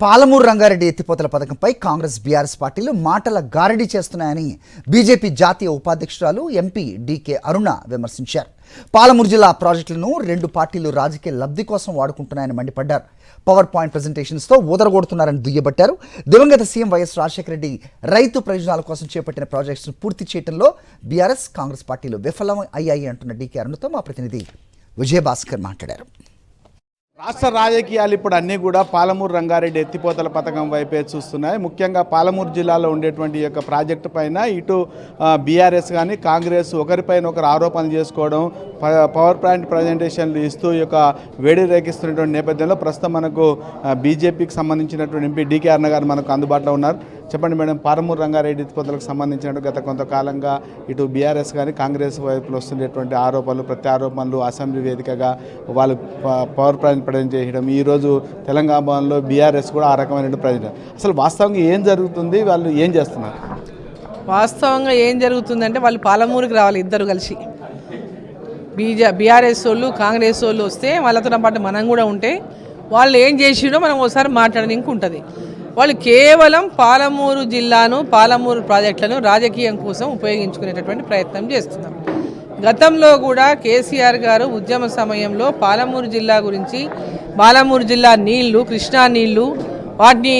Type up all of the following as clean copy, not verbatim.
పాలమూరు రంగారెడ్డి ఎత్తిపోతల పథకంపై కాంగ్రెస్ బీఆర్ఎస్ పార్టీలు మాటల గారడీ చేస్తున్నాయని బీజేపీ జాతీయ ఉపాధ్యక్షురాలు ఎంపీ డీకే అరుణ విమర్శించారు. పాలమూరు జిల్లా ప్రాజెక్టులను రెండు పార్టీలు రాజకీయ లబ్ధి కోసం వాడుకుంటున్నాయని మండిపడ్డారు. పవర్ పాయింట్ ప్రెజెంటేషన్స్తో ఊదరగొడుతున్నారని దుయ్యబట్టారు. దివంగత సీఎం వైఎస్ రాజశేఖర రెడ్డి రైతు ప్రయోజనాల కోసం చేపట్టిన ప్రాజెక్టును పూర్తి చేయడంలో బీఆర్ఎస్ కాంగ్రెస్ పార్టీలు విఫలం అయ్యాయి అంటున్న డీకే అరుణతో మా ప్రతినిధి విజయభాస్కర్ మాట్లాడారు. రాష్ట్ర రాజకీయాలు ఇప్పుడు అన్నీ కూడా పాలమూరు రంగారెడ్డి ఎత్తిపోతల పథకం వైపే చూస్తున్నాయి. ముఖ్యంగా పాలమూరు జిల్లాలో ఉండేటువంటి ఈ యొక్క ప్రాజెక్టు పైన ఇటు బీఆర్ఎస్ కానీ కాంగ్రెస్ ఒకరిపైన ఒకరు ఆరోపణలు చేసుకోవడం, పవర్ పాయింట్ ప్రజెంటేషన్లు ఇస్తూ ఈ యొక్క వేడి రేకిస్తున్నటువంటి నేపథ్యంలో ప్రస్తుతం మనకు బీజేపీకి సంబంధించినటువంటి ఎంపీ డీకే అరుణ గారు మనకు అందుబాటులో ఉన్నారు. చెప్పండి మేడం, పాలమూరు రంగారెడ్డి ఎత్తిపోతలకు సంబంధించినట్టు గత కొంతకాలంగా ఇటు బీఆర్ఎస్ కానీ కాంగ్రెస్ వైపులో వస్తున్నటువంటి ఆరోపణలు, ప్రత్యారోపణలు అసెంబ్లీ వేదికగా వాళ్ళు పవర్ పాయింట్ ప్రజెంట్ చేయడం, ఈరోజు తెలంగాణ భవన్లో బీఆర్ఎస్ కూడా ఆ రకమైన ప్రజెంట్. అసలు వాస్తవంగా ఏం జరుగుతుంది, వాళ్ళు ఏం చేస్తున్నారు? వాస్తవంగా ఏం జరుగుతుందంటే వాళ్ళు పాలమూరుకి రావాలి ఇద్దరు కలిసి. బీఆర్ఎస్ వాళ్ళు కాంగ్రెస్ వాళ్ళు వస్తే వాళ్ళతో పాటు మనం కూడా ఉంటే వాళ్ళు ఏం చేసినో మనం ఒకసారి మాట్లాడడానికి ఉంటుంది. వాళ్ళు కేవలం పాలమూరు జిల్లాను, పాలమూరు ప్రాజెక్టులను రాజకీయం కోసం ఉపయోగించుకునేటటువంటి ప్రయత్నం చేస్తున్నారు. గతంలో కూడా కేసీఆర్ గారు ఉద్యమ సమయంలో పాలమూరు జిల్లా గురించి, పాలమూరు జిల్లా నీళ్లు, కృష్ణా నీళ్లు, వాటిని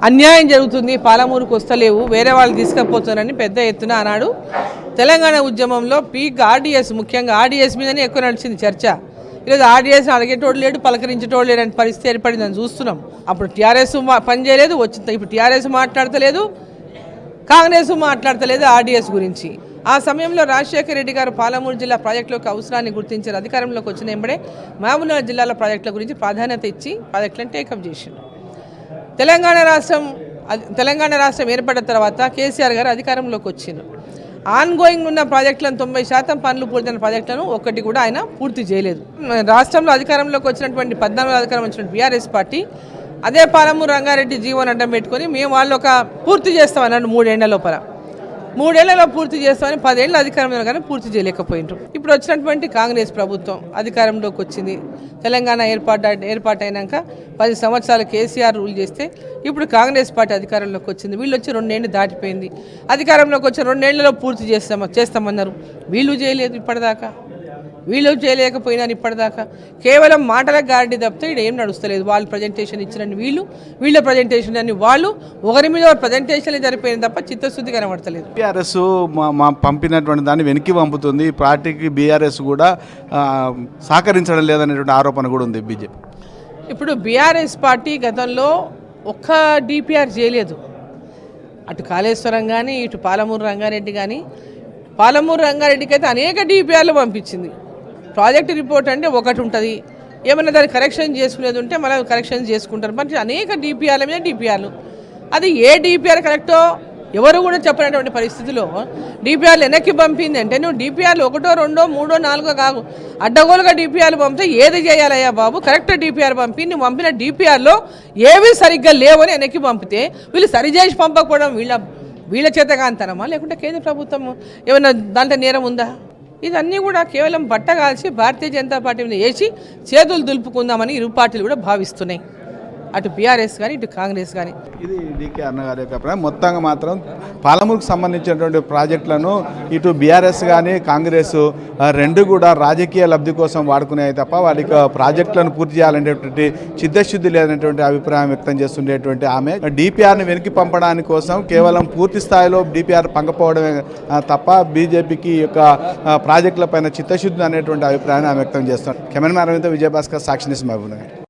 అన్యాయం జరుగుతుంది, పాలమూరుకు వస్తలేవు, వేరే వాళ్ళు తీసుకుపోతున్నారని పెద్ద ఎత్తున ఆనాడు తెలంగాణ ఉద్యమంలో పీక్ ఆర్డీఎస్, ముఖ్యంగా ఆర్డీఎస్ మీదనే ఎక్కువ నడిచింది చర్చ. ఈరోజు ఆర్డీఎస్ అడిగేటోడు లేడు, పలకరించేటోడు లేడు అనే పరిస్థితి ఏర్పడిందని చూస్తున్నాం. అప్పుడు టీఆర్ఎస్ పనిచేయలేదు, వచ్చింది. ఇప్పుడు టీఆర్ఎస్ మాట్లాడతలేదు, కాంగ్రెస్ మాట్లాడతలేదు ఆర్డీఎస్ గురించి. ఆ సమయంలో రాజశేఖర రెడ్డి గారు పాలమూరు జిల్లా ప్రాజెక్టులకు అవసరాన్ని గుర్తించారు. అధికారంలోకి వచ్చిన వెంబడే మహబూబ్నగర్ జిల్లాల ప్రాజెక్టుల గురించి ప్రాధాన్యత ఇచ్చి ప్రాజెక్టులను టేకప్ చేసిండు. తెలంగాణ రాష్ట్రం ఏర్పడిన తర్వాత కేసీఆర్ గారు అధికారంలోకి వచ్చిండు. ఆన్గోయింగ్ ఉన్న ప్రాజెక్టులను 90% పనులు పూర్తయిన ప్రాజెక్టులను ఒక్కటి కూడా ఆయన పూర్తి చేయలేదు. రాష్ట్రంలో అధికారంలోకి వచ్చినటువంటి 14 అధికారం వచ్చిన బీఆర్ఎస్ పార్టీ అదే పాలమూరు రంగారెడ్డి జీవోని అడ్డం పెట్టుకొని మేము వాళ్ళు ఒక పూర్తి చేస్తామన్నాడు 3 ఏళ్ల లోపల. 3 ఏళ్లలో పూర్తి చేస్తామని 10 ఏళ్ళ అధికారంలో కానీ పూర్తి చేయలేకపోయినారు. ఇప్పుడు వచ్చినటువంటి కాంగ్రెస్ ప్రభుత్వం అధికారంలోకి వచ్చింది. తెలంగాణ ఏర్పాటైనాక 10 సంవత్సరాలు కేసీఆర్ రూల్ చేస్తే ఇప్పుడు కాంగ్రెస్ పార్టీ అధికారంలోకి వచ్చింది. వీళ్ళు వచ్చి 2 ఏళ్ళు దాటిపోయింది. అధికారంలోకి వచ్చి 2 ఏళ్లలో పూర్తి చేస్తామన్నారు. వీళ్ళు చేయలేదు ఇప్పటిదాకా, వీళ్ళు చేయలేకపోయినారు ఇప్పటిదాకా. కేవలం మాటల గారడీ తప్పితే ఇక్కడ ఏం నడుస్తలేదు. వాళ్ళు ప్రజెంటేషన్ ఇచ్చినని వీళ్ళ ప్రజెంటేషన్ అని వాళ్ళు, ఒకరి మీద ప్రజెంటేషన్లు జరిపోయింది తప్ప చిత్తశుద్ధి కనబడతలేదు. బీఆర్ఎస్ పంపినటువంటి దాన్ని వెనక్కి పంపుతుంది. పార్టీకి బీఆర్ఎస్ కూడా సహకరించడం లేదనేటువంటి ఆరోపణ కూడా ఉంది బీజేపీ. ఇప్పుడు బీఆర్ఎస్ పార్టీ గతంలో ఒక్క డిపిఆర్ చేయలేదు. అటు కాళేశ్వరం కానీ, ఇటు పాలమూరు రంగారెడ్డి కానీ. పాలమూరు రంగారెడ్డికి అయితే అనేక డిపిఆర్లు పంపించింది. ప్రాజెక్ట్ రిపోర్ట్ అంటే ఒకటి ఉంటుంది, ఏమన్నా దాన్ని కరెక్షన్ చేసుకునేది ఉంటే మళ్ళీ కరెక్షన్ చేసుకుంటారు. మరి అనేక డిపిఆర్ల మీద డిపిఆర్లు, అది ఏ డిపిఆర్ కరెక్టో ఎవరు కూడా చెప్పినటువంటి పరిస్థితిలో డిపిఆర్లు వెనక్కి పంపింది అంటే నువ్వు డిపిఆర్లు 1, 2, 3, 4 కాదు, అడ్డగోలుగా డిపిఆర్లు పంపితే ఏది చేయాలయ్యా బాబు? కరెక్ట్ డిపిఆర్ పంపి నువ్వు పంపిన డిపిఆర్లో ఏవి సరిగ్గా లేవని వెనక్కి పంపితే వీళ్ళు సరిచేసి పంపకపోవడం వీళ్ళ చేతగాంతనమా, లేకుంటే కేంద్ర ప్రభుత్వం ఏమైనా దాంట్లో నేరం ఉందా? ఇదన్నీ కూడా కేవలం బట్టగాల్చి భారతీయ జనతా పార్టీ మీద వేసి చేతులు దులుపుకుందామని ఇరు పార్టీలు కూడా భావిస్తున్నాయి, అటు బీఆర్ఎస్ కానీ ఇటు కాంగ్రెస్ కానీ. ఇది డీకే అరుణ గారి యొక్క అభిప్రాయం. మొత్తంగా మాత్రం పాలమూరుకు సంబంధించినటువంటి ప్రాజెక్టులను ఇటు బీఆర్ఎస్ కానీ కాంగ్రెస్ రెండు కూడా రాజకీయ లబ్ధి కోసం వాడుకునే తప్ప వాటికి ప్రాజెక్టులను పూర్తి చేయాలనేటువంటి చిత్తశుద్ధి లేదనేటువంటి అభిప్రాయం వ్యక్తం చేస్తుండేటువంటి ఆమె డిపిఆర్ని వెనక్కి పంపడానికి కోసం కేవలం పూర్తి స్థాయిలో డిపిఆర్ పంకపోవడమే తప్ప బీజేపీకి యొక్క ప్రాజెక్టుల పైన చిత్తశుద్ధి అనేటువంటి అభిప్రాయాన్ని ఆమె వ్యక్తం చేస్తున్నారు. కెమెరామెన్ విజయభాస్కర్, సాక్షి న్యూస్, మహబూబ్నగర్.